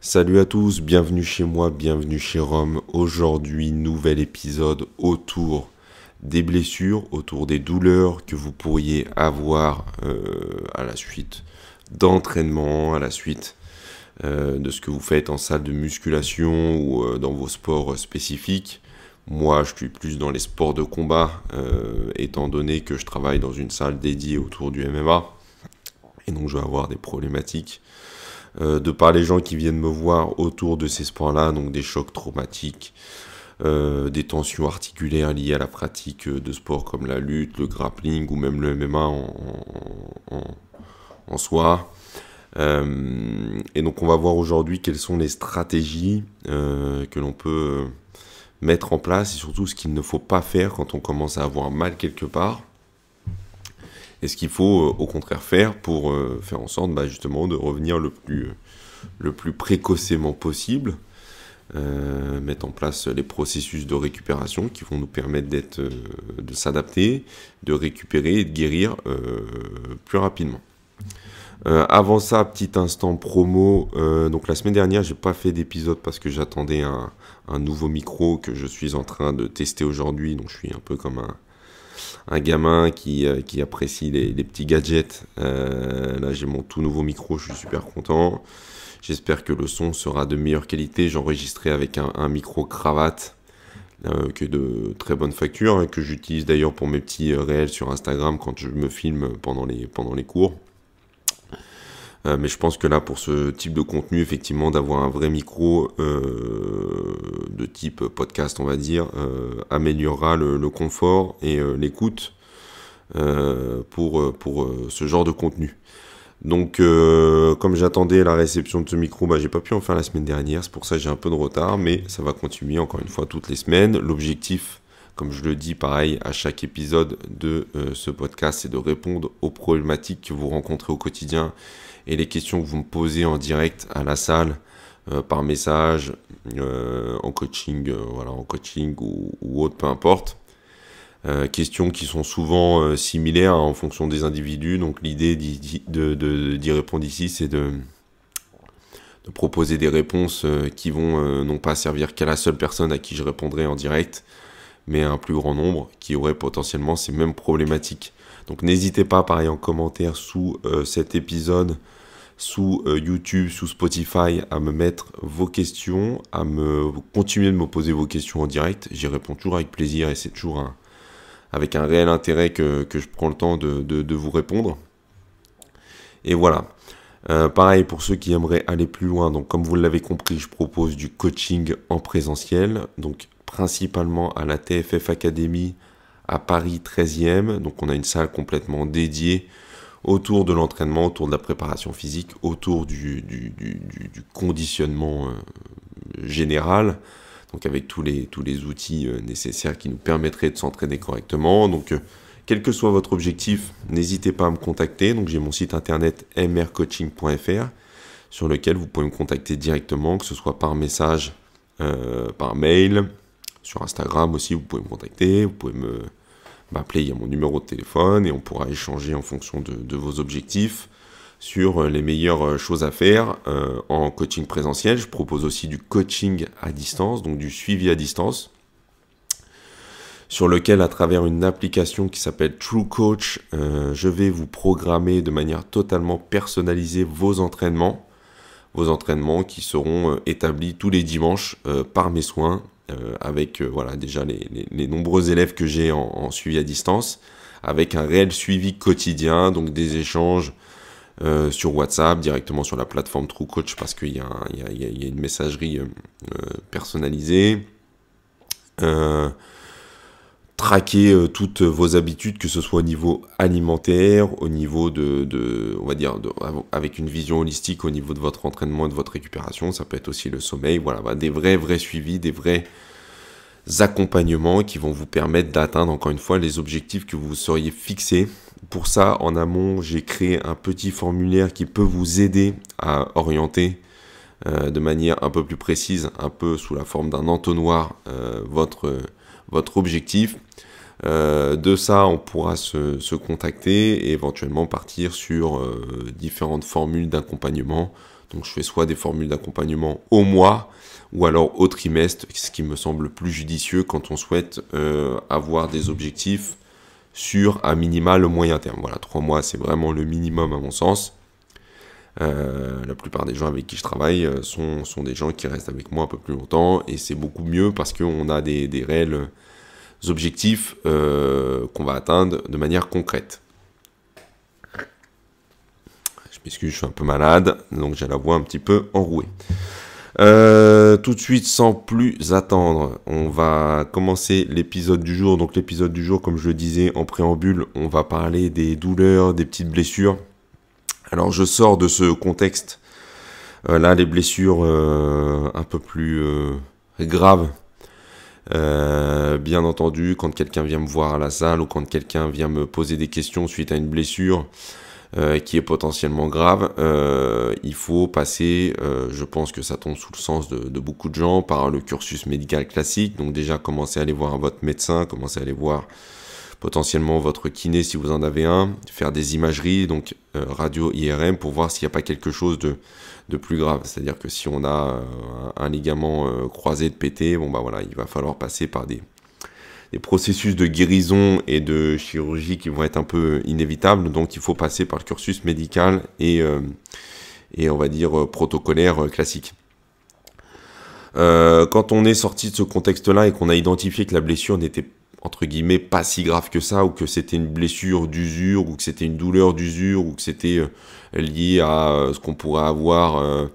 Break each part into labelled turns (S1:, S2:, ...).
S1: Salut à tous, bienvenue chez moi, bienvenue chez Rome. Aujourd'hui, nouvel épisode autour des blessures, autour des douleurs que vous pourriez avoir à la suite d'entraînement, à la suite de ce que vous faites en salle de musculation ou dans vos sports spécifiques. Moi, je suis plus dans les sports de combat, étant donné que je travaille dans une salle dédiée autour du MMA. Et donc, je vais avoir des problématiques de par les gens qui viennent me voir autour de ces sports-là, donc des chocs traumatiques, des tensions articulaires liées à la pratique de sports comme la lutte, le grappling ou même le MMA en soi. Et donc on va voir aujourd'hui quelles sont les stratégies que l'on peut mettre en place et surtout ce qu'il ne faut pas faire quand on commence à avoir mal quelque part. Et ce qu'il faut au contraire faire pour faire en sorte justement de revenir le plus précocement possible, mettre en place les processus de récupération qui vont nous permettre de s'adapter, de récupérer et de guérir plus rapidement. Avant ça, petit instant promo. Donc la semaine dernière, j'ai pas fait d'épisode parce que j'attendais un nouveau micro que je suis en train de tester aujourd'hui. Donc je suis un peu comme un gamin qui apprécie les petits gadgets. Là, j'ai mon tout nouveau micro, je suis super content. J'espère que le son sera de meilleure qualité. J'enregistrais avec un micro cravate que de très bonne facture, que j'utilise d'ailleurs pour mes petits réels sur Instagram quand je me filme pendant les cours. Mais je pense que là, pour ce type de contenu, effectivement, d'avoir un vrai micro de type podcast, on va dire, améliorera le confort et l'écoute pour ce genre de contenu. Donc, comme j'attendais la réception de ce micro, j'ai pas pu en faire la semaine dernière, c'est pour ça que j'ai un peu de retard, mais ça va continuer encore une fois toutes les semaines. L'objectif, comme je le dis pareil à chaque épisode de ce podcast, c'est de répondre aux problématiques que vous rencontrez au quotidien et les questions que vous me posez en direct à la salle, par message, en coaching, en coaching ou autre, peu importe. Questions qui sont souvent similaires en fonction des individus. Donc l'idée d'y répondre ici, c'est de proposer des réponses qui vont non pas servir qu'à la seule personne à qui je répondrai en direct, mais à un plus grand nombre qui aurait potentiellement ces mêmes problématiques. Donc n'hésitez pas, pareil, en commentaire sous cet épisode, sous YouTube, sous Spotify, à me mettre vos questions, à continuer de me poser vos questions en direct. J'y réponds toujours avec plaisir et c'est toujours avec un réel intérêt que je prends le temps de vous répondre. Et voilà. Pareil pour ceux qui aimeraient aller plus loin. Donc comme vous l'avez compris, je propose du coaching en présentiel. Donc principalement à la TFF Academy à Paris 13e. Donc on a une salle complètement dédiée autour de l'entraînement, autour de la préparation physique, autour du conditionnement général. Donc avec tous les outils nécessaires qui nous permettraient de s'entraîner correctement. Donc quel que soit votre objectif, n'hésitez pas à me contacter. Donc j'ai mon site internet mrcoaching.fr sur lequel vous pouvez me contacter directement, que ce soit par message, par mail, sur Instagram aussi vous pouvez me contacter, vous pouvez m'appeler, il y a mon numéro de téléphone et on pourra échanger en fonction de vos objectifs sur les meilleures choses à faire en coaching présentiel. Je propose aussi du coaching à distance, donc du suivi à distance, sur lequel, à travers une application qui s'appelle True Coach, je vais vous programmer de manière totalement personnalisée vos entraînements qui seront établis tous les dimanches par mes soins, avec déjà les nombreux élèves que j'ai en suivi à distance, avec un réel suivi quotidien, donc des échanges sur WhatsApp, directement sur la plateforme True Coach, parce qu'il y a une messagerie personnalisée. Traquer toutes vos habitudes, que ce soit au niveau alimentaire, au niveau avec une vision holistique au niveau de votre entraînement et de votre récupération. Ça peut être aussi le sommeil. Voilà, des vrais suivis, des vrais accompagnements qui vont vous permettre d'atteindre encore une fois les objectifs que vous seriez fixés. Pour ça, en amont, j'ai créé un petit formulaire qui peut vous aider à orienter de manière un peu plus précise, un peu sous la forme d'un entonnoir, votre objectif. De ça, on pourra se contacter et éventuellement partir sur différentes formules d'accompagnement, Donc je fais soit des formules d'accompagnement au mois ou alors au trimestre, ce qui me semble plus judicieux quand on souhaite avoir des objectifs sur un minima le moyen terme. Voilà, 3 mois c'est vraiment le minimum à mon sens. La plupart des gens avec qui je travaille sont des gens qui restent avec moi un peu plus longtemps et c'est beaucoup mieux parce qu'on a des réels objectifs qu'on va atteindre de manière concrète. Je m'excuse, je suis un peu malade, donc j'ai la voix un petit peu enrouée. Tout de suite, sans plus attendre, on va commencer l'épisode du jour. Donc l'épisode du jour, comme je le disais en préambule, on va parler des douleurs, des petites blessures. Alors je sors de ce contexte, là les blessures un peu plus graves, bien entendu quand quelqu'un vient me voir à la salle ou quand quelqu'un vient me poser des questions suite à une blessure qui est potentiellement grave, il faut passer, je pense que ça tombe sous le sens de beaucoup de gens, par le cursus médical classique. Donc déjà commencer à aller voir votre médecin, commencer à aller voir potentiellement votre kiné si vous en avez un, faire des imageries, donc radio IRM pour voir s'il n'y a pas quelque chose de plus grave. C'est-à-dire que si on a un ligament croisé de pété, bon bah voilà, il va falloir passer par des processus de guérison et de chirurgie qui vont être un peu inévitables, donc il faut passer par le cursus médical et on va dire protocolaire classique. Quand on est sorti de ce contexte-là et qu'on a identifié que la blessure n'était entre guillemets pas si grave que ça, ou que c'était une blessure d'usure, ou que c'était une douleur d'usure, ou que c'était lié à ce qu'on pourrait avoir,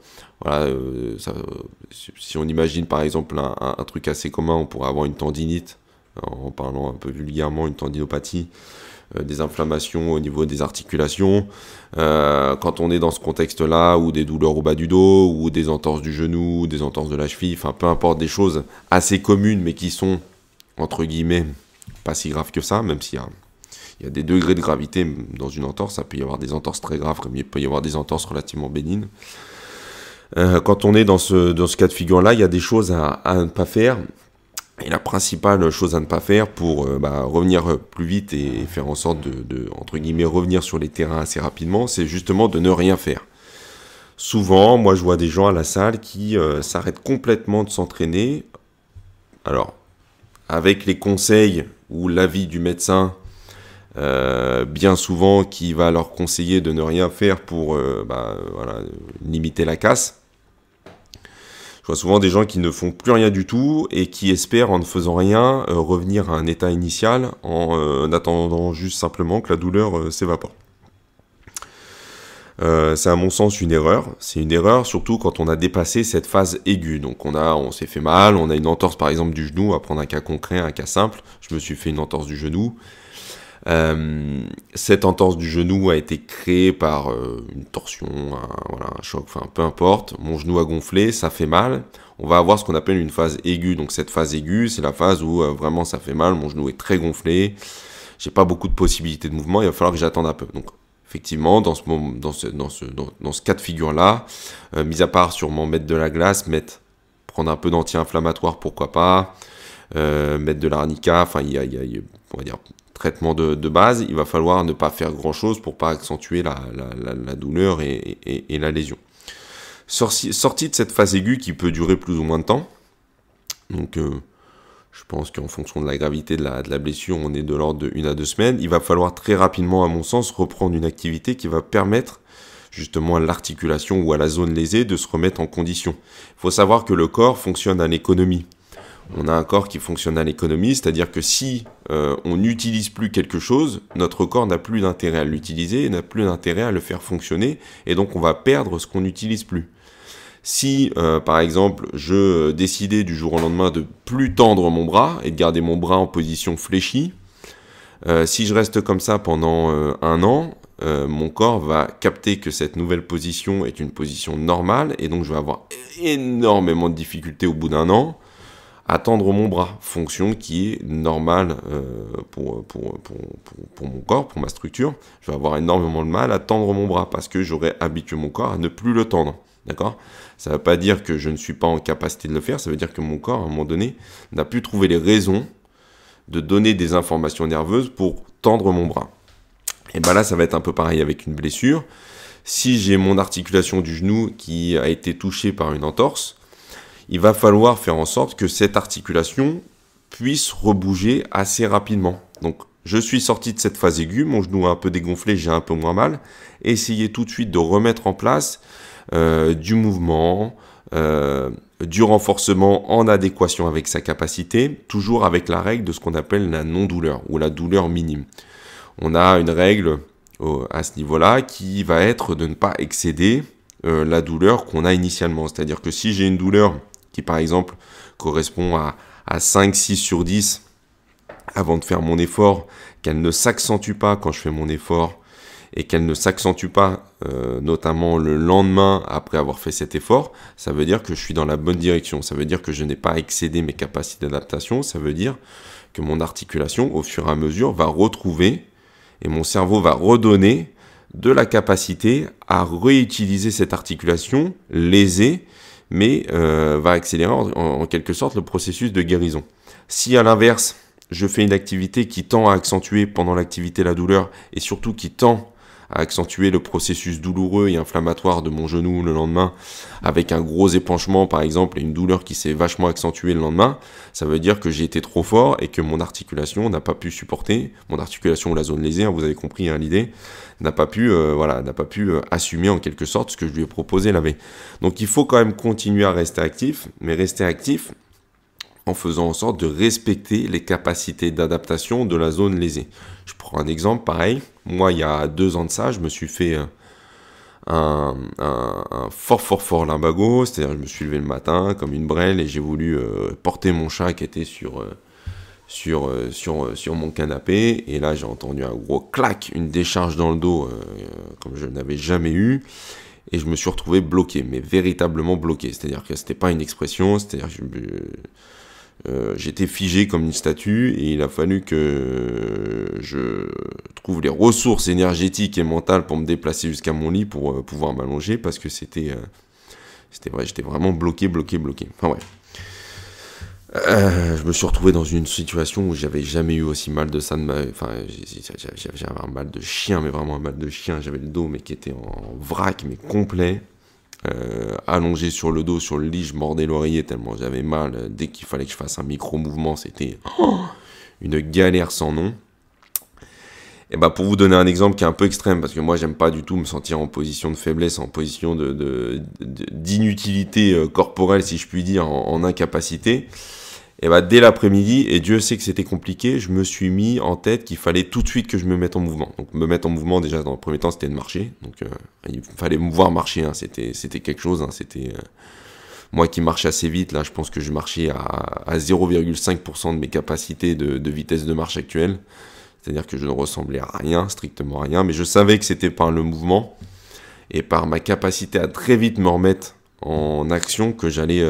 S1: si on imagine par exemple un truc assez commun, on pourrait avoir une tendinite, en parlant un peu vulgairement, une tendinopathie, des inflammations au niveau des articulations. Quand on est dans ce contexte-là, ou des douleurs au bas du dos, ou des entorses du genou, des entorses de la cheville, enfin peu importe, des choses assez communes, mais qui sont entre guillemets pas si graves que ça, même s'il y a des degrés de gravité dans une entorse. Ça peut y avoir des entorses très graves, comme il peut y avoir des entorses relativement bénignes. Quand on est dans ce cas de figure-là, il y a des choses à ne pas faire. Et la principale chose à ne pas faire pour revenir plus vite et faire en sorte de entre guillemets, revenir sur les terrains assez rapidement, c'est justement de ne rien faire. Souvent, moi je vois des gens à la salle qui s'arrêtent complètement de s'entraîner. Alors, avec les conseils ou l'avis du médecin, bien souvent qui va leur conseiller de ne rien faire pour limiter la casse. Je vois souvent des gens qui ne font plus rien du tout et qui espèrent en ne faisant rien revenir à un état initial en attendant juste simplement que la douleur s'évapore. C'est à mon sens une erreur. C'est une erreur surtout quand on a dépassé cette phase aiguë. Donc on s'est fait mal, on a une entorse par exemple du genou, on va prendre un cas concret, un cas simple. Je me suis fait une entorse du genou. Cette entorse du genou a été créée par une torsion, un choc, enfin peu importe. Mon genou a gonflé, ça fait mal. On va avoir ce qu'on appelle une phase aiguë. Donc cette phase aiguë, c'est la phase où vraiment ça fait mal. Mon genou est très gonflé. J'ai pas beaucoup de possibilités de mouvement. Il va falloir que j'attende un peu. Donc effectivement, dans ce cas de figure-là, mis à part sûrement mettre de la glace, prendre un peu d'anti-inflammatoire, pourquoi pas, mettre de l'arnica, enfin il y a on va dire traitement de base, il va falloir ne pas faire grand-chose pour pas accentuer la douleur et la lésion. Sortie de cette phase aiguë qui peut durer plus ou moins de temps, donc je pense qu'en fonction de la gravité de la blessure, on est de l'ordre de 1 à 2 semaines. Il va falloir très rapidement, à mon sens, reprendre une activité qui va permettre justement à l'articulation ou à la zone lésée de se remettre en condition. Il faut savoir que le corps fonctionne à l'économie. On a un corps qui fonctionne à l'économie, c'est-à-dire que si on n'utilise plus quelque chose, notre corps n'a plus d'intérêt à l'utiliser, n'a plus d'intérêt à le faire fonctionner, et donc on va perdre ce qu'on n'utilise plus. Si, par exemple, je décidais du jour au lendemain de plus tendre mon bras et de garder mon bras en position fléchie, si je reste comme ça pendant 1 an, mon corps va capter que cette nouvelle position est une position normale et donc je vais avoir énormément de difficultés au bout d'1 an à tendre mon bras, fonction qui est normale pour mon corps, pour ma structure. Je vais avoir énormément de mal à tendre mon bras parce que j'aurais habitué mon corps à ne plus le tendre. D'accord ? Ça ne veut pas dire que je ne suis pas en capacité de le faire, ça veut dire que mon corps, à un moment donné, n'a plus trouvé les raisons de donner des informations nerveuses pour tendre mon bras. Et bien là, ça va être un peu pareil avec une blessure. Si j'ai mon articulation du genou qui a été touchée par une entorse, il va falloir faire en sorte que cette articulation puisse rebouger assez rapidement. Donc, je suis sorti de cette phase aiguë, mon genou a un peu dégonflé, j'ai un peu moins mal. Essayez tout de suite de remettre en place du mouvement, du renforcement en adéquation avec sa capacité, toujours avec la règle de ce qu'on appelle la non-douleur ou la douleur minime. On a une règle à ce niveau-là qui va être de ne pas excéder la douleur qu'on a initialement. C'est-à-dire que si j'ai une douleur qui, par exemple, correspond à 5, 6 sur 10 avant de faire mon effort, qu'elle ne s'accentue pas quand je fais mon effort et qu'elle ne s'accentue pas notamment le lendemain après avoir fait cet effort, ça veut dire que je suis dans la bonne direction. Ça veut dire que je n'ai pas excédé mes capacités d'adaptation. Ça veut dire que mon articulation, au fur et à mesure, va retrouver et mon cerveau va redonner de la capacité à réutiliser cette articulation lésée, mais va accélérer en quelque sorte le processus de guérison. Si à l'inverse, je fais une activité qui tend à accentuer pendant l'activité la douleur et surtout qui tend à accentuer le processus douloureux et inflammatoire de mon genou le lendemain avec un gros épanchement par exemple et une douleur qui s'est vachement accentuée le lendemain, ça veut dire que j'ai été trop fort et que mon articulation n'a pas pu supporter, mon articulation ou la zone lésée, vous avez compris l'idée, n'a pas pu assumer en quelque sorte ce que je lui ai proposé la veille. Donc il faut quand même continuer à rester actif, mais rester actif en faisant en sorte de respecter les capacités d'adaptation de la zone lésée. Je prends un exemple pareil. Moi, il y a 2 ans de ça, je me suis fait un fort lumbago, c'est-à-dire je me suis levé le matin comme une brêle et j'ai voulu porter mon chat qui était sur mon canapé. Et là, j'ai entendu un gros clac, une décharge dans le dos comme je n'avais jamais eu. Et je me suis retrouvé bloqué, mais véritablement bloqué. C'est-à-dire que c'était pas une expression, c'est-à-dire que j'étais figé comme une statue et il a fallu que je trouve les ressources énergétiques et mentales pour me déplacer jusqu'à mon lit pour pouvoir m'allonger parce que c'était vrai, j'étais vraiment bloqué. Enfin bref. Je me suis retrouvé dans une situation où j'avais jamais eu aussi mal de ça de ma... Enfin, j'avais un mal de chien, mais vraiment un mal de chien. J'avais le dos, mais qui était en vrac, mais complet. Allongé sur le dos, sur le lit, je mordais l'oreiller tellement j'avais mal. Dès qu'il fallait que je fasse un micro-mouvement, c'était une galère sans nom. Et bah pour vous donner un exemple qui est un peu extrême, parce que moi j'aime pas du tout me sentir en position de faiblesse, en position d'inutilité corporelle, si je puis dire, en incapacité. Et bah dès l'après-midi, et Dieu sait que c'était compliqué, je me suis mis en tête qu'il fallait tout de suite que je me mette en mouvement. Donc me mettre en mouvement, déjà dans le premier temps, c'était de marcher. Donc il fallait me voir marcher, hein. C'était quelque chose. Hein. C'était moi qui marche assez vite. Là, je pense que je marchais à 0,5% de mes capacités de vitesse de marche actuelle. C'est-à-dire que je ne ressemblais à rien, strictement à rien. Mais je savais que c'était par le mouvement et par ma capacité à très vite me remettre en action que j'allais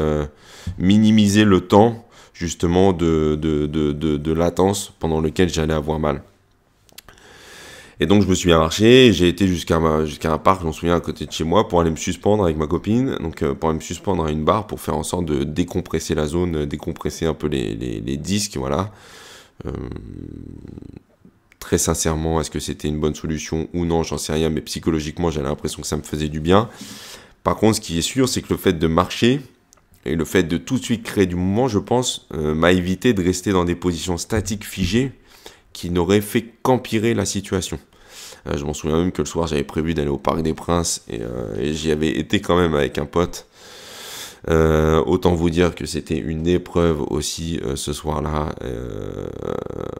S1: minimiser le temps justement de latence pendant lequel j'allais avoir mal. Et donc je me suis mis à marcher, j'ai été jusqu'à un parc, je m'en souviens, à côté de chez moi, pour aller me suspendre avec ma copine, donc pour aller me suspendre à une barre pour faire en sorte de décompresser la zone, décompresser un peu les disques, voilà. Très sincèrement, est-ce que c'était une bonne solution ou non, j'en sais rien, mais psychologiquement j'avais l'impression que ça me faisait du bien. Par contre, ce qui est sûr, c'est que le fait de marcher, et le fait de tout de suite créer du mouvement, je pense, m'a évité de rester dans des positions statiques figées qui n'auraient fait qu'empirer la situation. Je m'en souviens même que le soir, j'avais prévu d'aller au Parc des Princes et j'y avais été quand même avec un pote. Autant vous dire que c'était une épreuve aussi ce soir-là.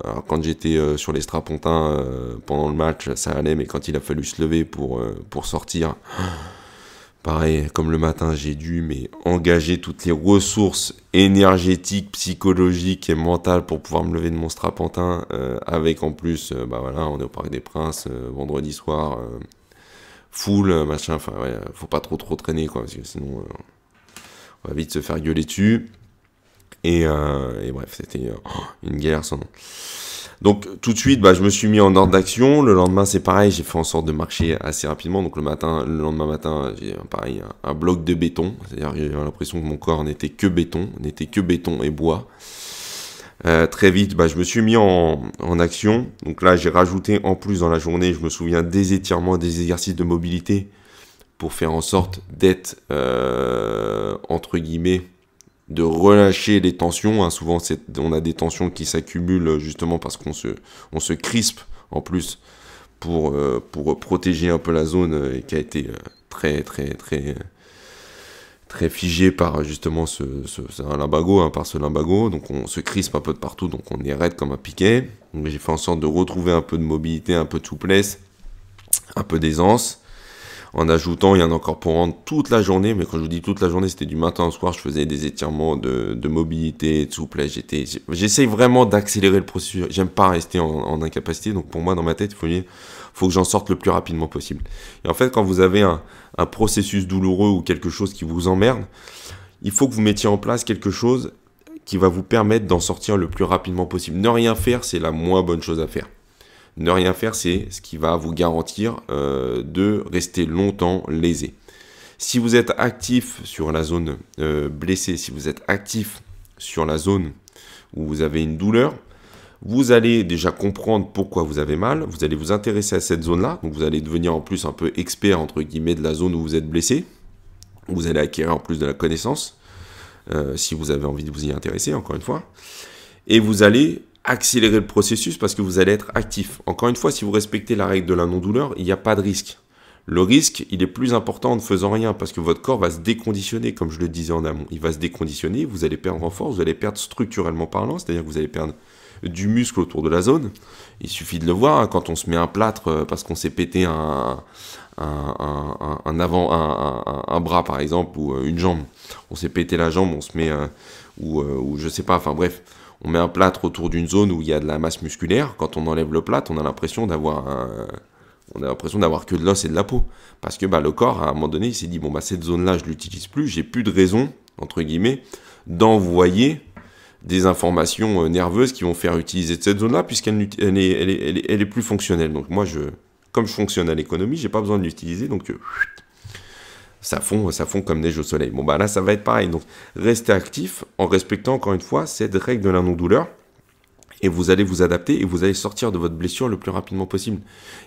S1: Alors quand j'étais sur les strapontins pendant le match, ça allait, mais quand il a fallu se lever pour sortir... Pareil, comme le matin, j'ai dû engager toutes les ressources énergétiques, psychologiques et mentales pour pouvoir me lever de mon strapontin. Avec en plus, on est au Parc des Princes, vendredi soir, full, machin. Enfin, ouais, faut pas trop traîner, quoi, parce que sinon, on va vite se faire gueuler dessus. Et bref, c'était une galère sans nom. Donc tout de suite, je me suis mis en ordre d'action. Le lendemain, c'est pareil, j'ai fait en sorte de marcher assez rapidement. Donc le lendemain matin, j'ai pareil un bloc de béton. C'est-à-dire j'ai l'impression que mon corps n'était que béton et bois. Très vite, je me suis mis en action. Donc là, j'ai rajouté en plus dans la journée, je me souviens, des étirements, des exercices de mobilité pour faire en sorte d'être, entre guillemets, de relâcher les tensions. Hein. Souvent, on a des tensions qui s'accumulent justement parce qu'on se crispe en plus pour protéger un peu la zone qui a été très figée par justement c'est un lumbago, hein, par ce lumbago. Donc on se crispe un peu de partout, donc on est raide comme un piquet. Donc j'ai fait en sorte de retrouver un peu de mobilité, un peu de souplesse, un peu d'aisance. En ajoutant, il y en a encore pour rendre toute la journée, mais quand je vous dis toute la journée, c'était du matin au soir, je faisais des étirements de mobilité, de souplesse. J'essaye vraiment d'accélérer le processus. J'aime pas rester en incapacité, donc pour moi, dans ma tête, il faut que j'en sorte le plus rapidement possible. Et en fait, quand vous avez un processus douloureux ou quelque chose qui vous emmerde, il faut que vous mettiez en place quelque chose qui va vous permettre d'en sortir le plus rapidement possible. Ne rien faire, c'est la moins bonne chose à faire. Ne rien faire, c'est ce qui va vous garantir de rester longtemps lésé. Si vous êtes actif sur la zone blessée, si vous êtes actif sur la zone où vous avez une douleur, vous allez déjà comprendre pourquoi vous avez mal, vous allez vous intéresser à cette zone-là, donc vous allez devenir en plus un peu expert, entre guillemets, de la zone où vous êtes blessé, vous allez acquérir en plus de la connaissance, si vous avez envie de vous y intéresser, encore une fois, et vous allez accélérer le processus parce que vous allez être actif. Encore une fois, si vous respectez la règle de la non-douleur, il n'y a pas de risque. Le risque, il est plus important en ne faisant rien parce que votre corps va se déconditionner, comme je le disais en amont. Il va se déconditionner, vous allez perdre en force, vous allez perdre structurellement parlant, c'est-à-dire que vous allez perdre du muscle autour de la zone. Il suffit de le voir, hein, quand on se met un plâtre parce qu'on s'est pété un bras par exemple, ou une jambe. On s'est pété la jambe, on se met, ou je sais pas, enfin bref. On met un plâtre autour d'une zone où il y a de la masse musculaire. Quand on enlève le plâtre, on a l'impression d'avoir que de l'os et de la peau. Parce que le corps, à un moment donné, il s'est dit, bon, cette zone-là, je ne l'utilise plus. J'ai plus de raison, entre guillemets, d'envoyer des informations nerveuses qui vont faire utiliser cette zone-là, puisqu'elle est plus fonctionnelle. Donc moi, comme je fonctionne à l'économie, j'ai pas besoin de l'utiliser. Donc ça fond comme neige au soleil. Bon, là, ça va être pareil. Donc, restez actif en respectant, encore une fois, cette règle de la non-douleur. Et vous allez vous adapter et vous allez sortir de votre blessure le plus rapidement possible.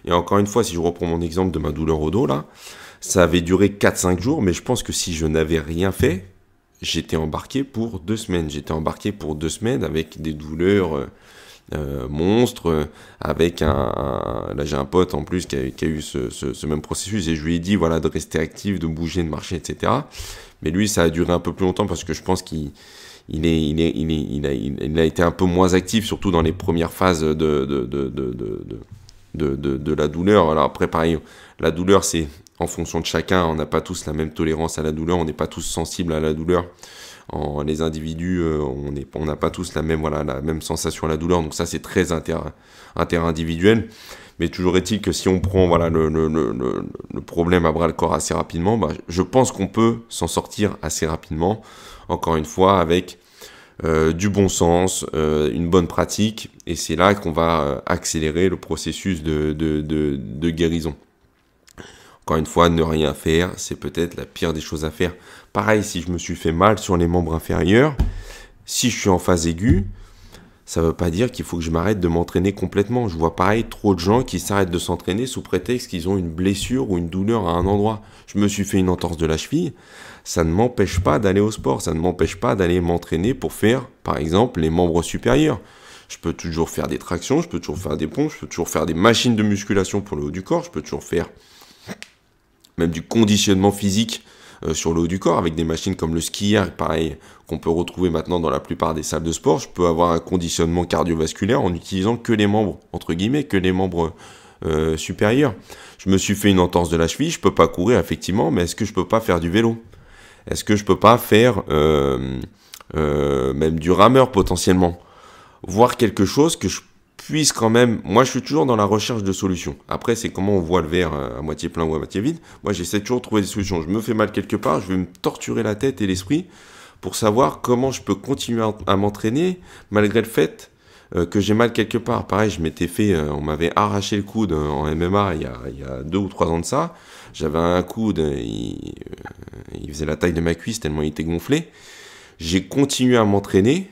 S1: Et encore une fois, si je reprends mon exemple de ma douleur au dos, là, ça avait duré 4-5 jours, mais je pense que si je n'avais rien fait, j'étais embarqué pour 2 semaines. J'étais embarqué pour 2 semaines avec des douleurs monstre, avec là j'ai un pote en plus qui a eu ce même processus et je lui ai dit voilà de rester actif, de bouger, de marcher, etc. Mais lui ça a duré un peu plus longtemps parce que je pense qu'il a été un peu moins actif, surtout dans les premières phases de la douleur. Alors après pareil, la douleur c'est en fonction de chacun, on n'a pas tous la même tolérance à la douleur, on n'est pas tous sensibles à la douleur. Les individus, on n'a pas tous la même sensation à la douleur, donc ça c'est très inter-individuel. Mais toujours est-il que si on prend le problème à bras le corps assez rapidement, je pense qu'on peut s'en sortir assez rapidement, encore une fois avec du bon sens, une bonne pratique, et c'est là qu'on va accélérer le processus de guérison. Encore une fois, ne rien faire, c'est peut-être la pire des choses à faire. Pareil, si je me suis fait mal sur les membres inférieurs, si je suis en phase aiguë, ça ne veut pas dire qu'il faut que je m'arrête de m'entraîner complètement. Je vois pareil trop de gens qui s'arrêtent de s'entraîner sous prétexte qu'ils ont une blessure ou une douleur à un endroit. Je me suis fait une entorse de la cheville, ça ne m'empêche pas d'aller au sport, ça ne m'empêche pas d'aller m'entraîner pour faire, par exemple, les membres supérieurs. Je peux toujours faire des tractions, je peux toujours faire des pompes, je peux toujours faire des machines de musculation pour le haut du corps, je peux toujours faire même du conditionnement physique sur le haut du corps, avec des machines comme le skier, pareil, qu'on peut retrouver maintenant dans la plupart des salles de sport. Je peux avoir un conditionnement cardiovasculaire en utilisant que les membres, entre guillemets, que les membres supérieurs. Je me suis fait une entorse de la cheville, je peux pas courir, effectivement, mais est-ce que je peux pas faire du vélo? Est-ce que je peux pas faire même du rameur, potentiellement? Voir quelque chose que je puisse quand même... Moi, je suis toujours dans la recherche de solutions. Après, c'est comment on voit le verre à moitié plein ou à moitié vide. Moi, j'essaie toujours de trouver des solutions. Je me fais mal quelque part, je vais me torturer la tête et l'esprit pour savoir comment je peux continuer à m'entraîner malgré le fait que j'ai mal quelque part. Pareil, je m'étais fait... on m'avait arraché le coude en MMA il y a 2 ou 3 ans de ça. J'avais un coude, il faisait la taille de ma cuisse tellement il était gonflé. J'ai continué à m'entraîner,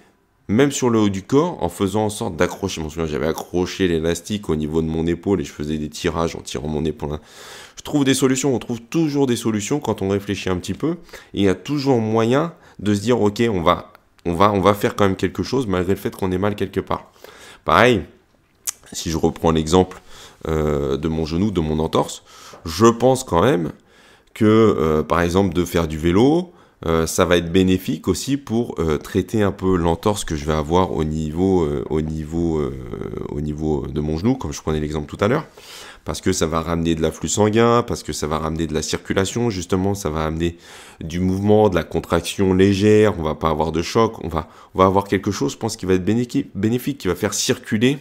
S1: même sur le haut du corps, en faisant en sorte d'accrocher. Je me souviens, j'avais accroché l'élastique au niveau de mon épaule et je faisais des tirages en tirant mon épaule. trouve des solutions, on trouve toujours des solutions quand on réfléchit un petit peu. Et il y a toujours moyen de se dire, ok, on va faire quand même quelque chose malgré le fait qu'on est mal quelque part. Pareil, si je reprends l'exemple de mon genou, de mon entorse, je pense quand même que, par exemple, de faire du vélo, ça va être bénéfique aussi pour traiter un peu l'entorse que je vais avoir au niveau de mon genou, comme je prenais l'exemple tout à l'heure, parce que ça va ramener de l'afflux sanguin, parce que ça va ramener de la circulation, justement, ça va amener du mouvement, de la contraction légère, on va pas avoir de choc, on va avoir quelque chose, je pense, qui va être bénéfique, qui va faire circuler,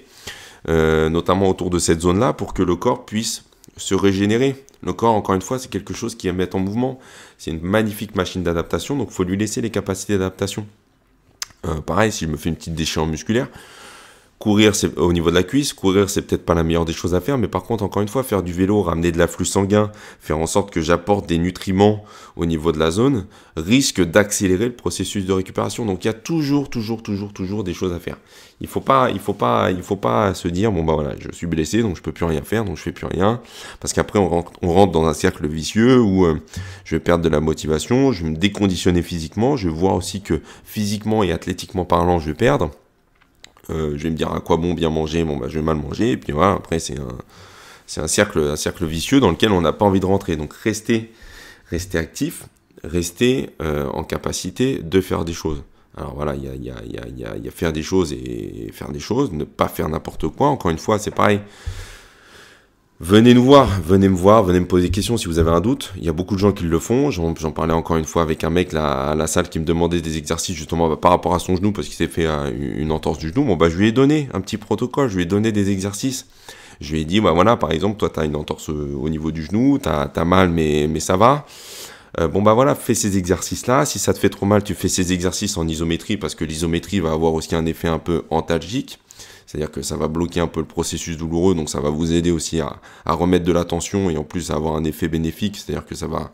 S1: notamment autour de cette zone-là, pour que le corps puisse se régénérer. Le corps, encore une fois, c'est quelque chose qui est à mettre en mouvement. C'est une magnifique machine d'adaptation, donc il faut lui laisser les capacités d'adaptation. Pareil, si je me fais une petite déchirure musculaire, courir, c'est au niveau de la cuisse, courir, c'est peut-être pas la meilleure des choses à faire, mais par contre, encore une fois, faire du vélo, ramener de l'afflux sanguin, faire en sorte que j'apporte des nutriments au niveau de la zone, risque d'accélérer le processus de récupération. Donc, il y a toujours des choses à faire. Il faut pas se dire, bon, bah voilà, je suis blessé, donc je peux plus rien faire, donc je fais plus rien. Parce qu'après, on rentre dans un cercle vicieux où je vais perdre de la motivation, je vais me déconditionner physiquement, je vais voir aussi que physiquement et athlétiquement parlant, je vais perdre. Je vais me dire à quoi bon bien manger, bon bah je vais mal manger, et puis voilà, après c'est un cercle vicieux dans lequel on n'a pas envie de rentrer. Donc rester actif, rester en capacité de faire des choses. Alors voilà, il y a faire des choses et faire des choses, ne pas faire n'importe quoi. Encore une fois, c'est pareil. Venez nous voir, venez me voir, venez me poser des questions si vous avez un doute. Il y a beaucoup de gens qui le font. J'en parlais encore une fois avec un mec là, à la salle qui me demandait des exercices justement par rapport à son genou parce qu'il s'est fait une entorse du genou. Bon bah je lui ai donné un petit protocole, je lui ai donné des exercices. Je lui ai dit bah voilà, par exemple toi tu as une entorse au niveau du genou, t'as mal mais ça va. Bon bah voilà, fais ces exercices là. Si ça te fait trop mal, tu fais ces exercices en isométrie parce que l'isométrie va avoir aussi un effet un peu antalgique. C'est-à-dire que ça va bloquer un peu le processus douloureux, donc ça va vous aider aussi à remettre de la tension et en plus à avoir un effet bénéfique, c'est-à-dire que ça va,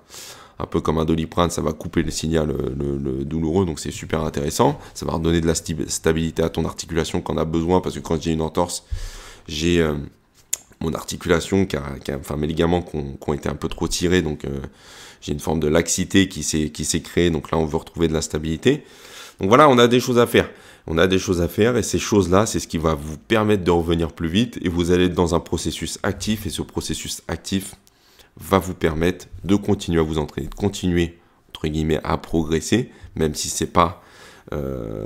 S1: un peu comme un Doliprane, ça va couper le signal le douloureux, donc c'est super intéressant. Ça va redonner de la stabilité à ton articulation quand on a besoin, parce que quand j'ai une entorse, j'ai mon articulation, enfin mes ligaments qui ont été un peu trop tirés, donc j'ai une forme de laxité qui s'est créée, donc là on veut retrouver de la stabilité. Donc voilà, on a des choses à faire. On a des choses à faire et ces choses-là, c'est ce qui va vous permettre de revenir plus vite et vous allez être dans un processus actif et ce processus actif va vous permettre de continuer à vous entraîner, de continuer, entre guillemets, à progresser, même si c'est pas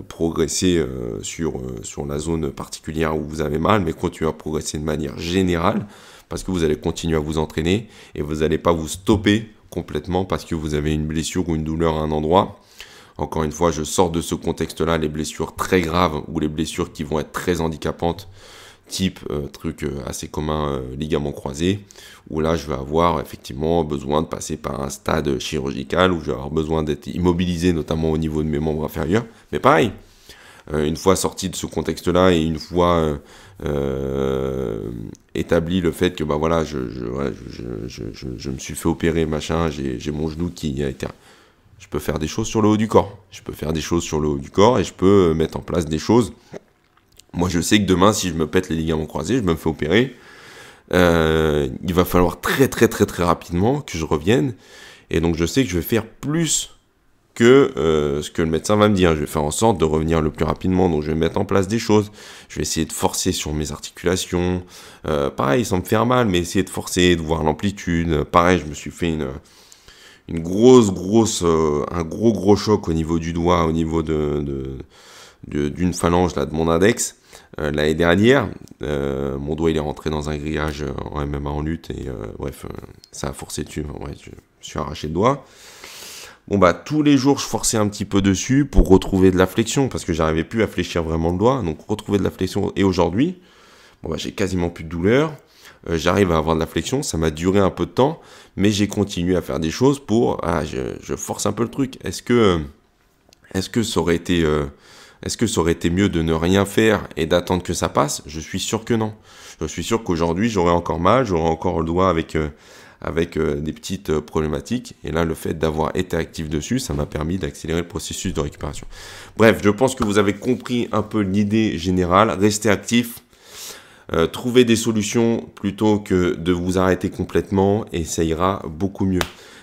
S1: progresser sur la zone particulière où vous avez mal, mais continuer à progresser de manière générale parce que vous allez continuer à vous entraîner et vous n'allez pas vous stopper complètement parce que vous avez une blessure ou une douleur à un endroit. Encore une fois, je sors de ce contexte-là, les blessures très graves ou les blessures qui vont être très handicapantes, type truc assez commun, ligament croisé, où là je vais avoir effectivement besoin de passer par un stade chirurgical, où je vais avoir besoin d'être immobilisé, notamment au niveau de mes membres inférieurs. Mais pareil, une fois sorti de ce contexte-là et une fois établi le fait que bah voilà, je me suis fait opérer, machin, j'ai mon genou qui a été... Je peux faire des choses sur le haut du corps. Je peux faire des choses sur le haut du corps et je peux mettre en place des choses. Moi, je sais que demain, si je me pète les ligaments croisés, je me fais opérer. Il va falloir très rapidement que je revienne. Et donc, je sais que je vais faire plus que ce que le médecin va me dire. Je vais faire en sorte de revenir le plus rapidement. Donc, je vais mettre en place des choses. Je vais essayer de forcer sur mes articulations. Pareil, sans me faire mal, mais essayer de forcer, de voir l'amplitude. Pareil, je me suis fait un gros choc au niveau du doigt, au niveau d'une phalange là, de mon index l'année dernière. Mon doigt il est rentré dans un grillage en MMA en lutte et bref, ça a forcé dessus. Ouais, je me suis arraché le doigt. Bon bah tous les jours je forçais un petit peu dessus pour retrouver de la flexion parce que j'arrivais plus à fléchir vraiment le doigt, donc retrouver de la flexion. Et aujourd'hui, bon bah j'ai quasiment plus de douleur. J'arrive à avoir de la flexion, ça m'a duré un peu de temps, mais j'ai continué à faire des choses pour... je force un peu le truc. Est-ce que ça aurait été mieux de ne rien faire et d'attendre que ça passe? Je suis sûr que non. Je suis sûr qu'aujourd'hui, j'aurais encore mal, j'aurais encore le doigt avec des petites problématiques. Et là, le fait d'avoir été actif dessus, ça m'a permis d'accélérer le processus de récupération. Bref, je pense que vous avez compris un peu l'idée générale. Restez actif. Trouvez des solutions plutôt que de vous arrêter complètement et ça ira beaucoup mieux.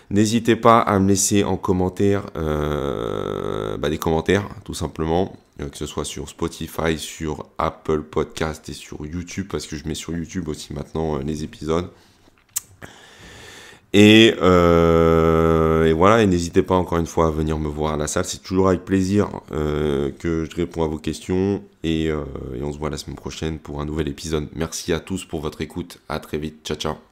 S1: N'hésitez pas à me laisser en commentaire des commentaires, tout simplement, que ce soit sur Spotify, sur Apple Podcast et sur YouTube, parce que je mets sur YouTube aussi maintenant les épisodes. Et voilà, et n'hésitez pas encore une fois à venir me voir à la salle, c'est toujours avec plaisir que je réponds à vos questions, et on se voit la semaine prochaine pour un nouvel épisode. Merci à tous pour votre écoute, à très vite, ciao ciao.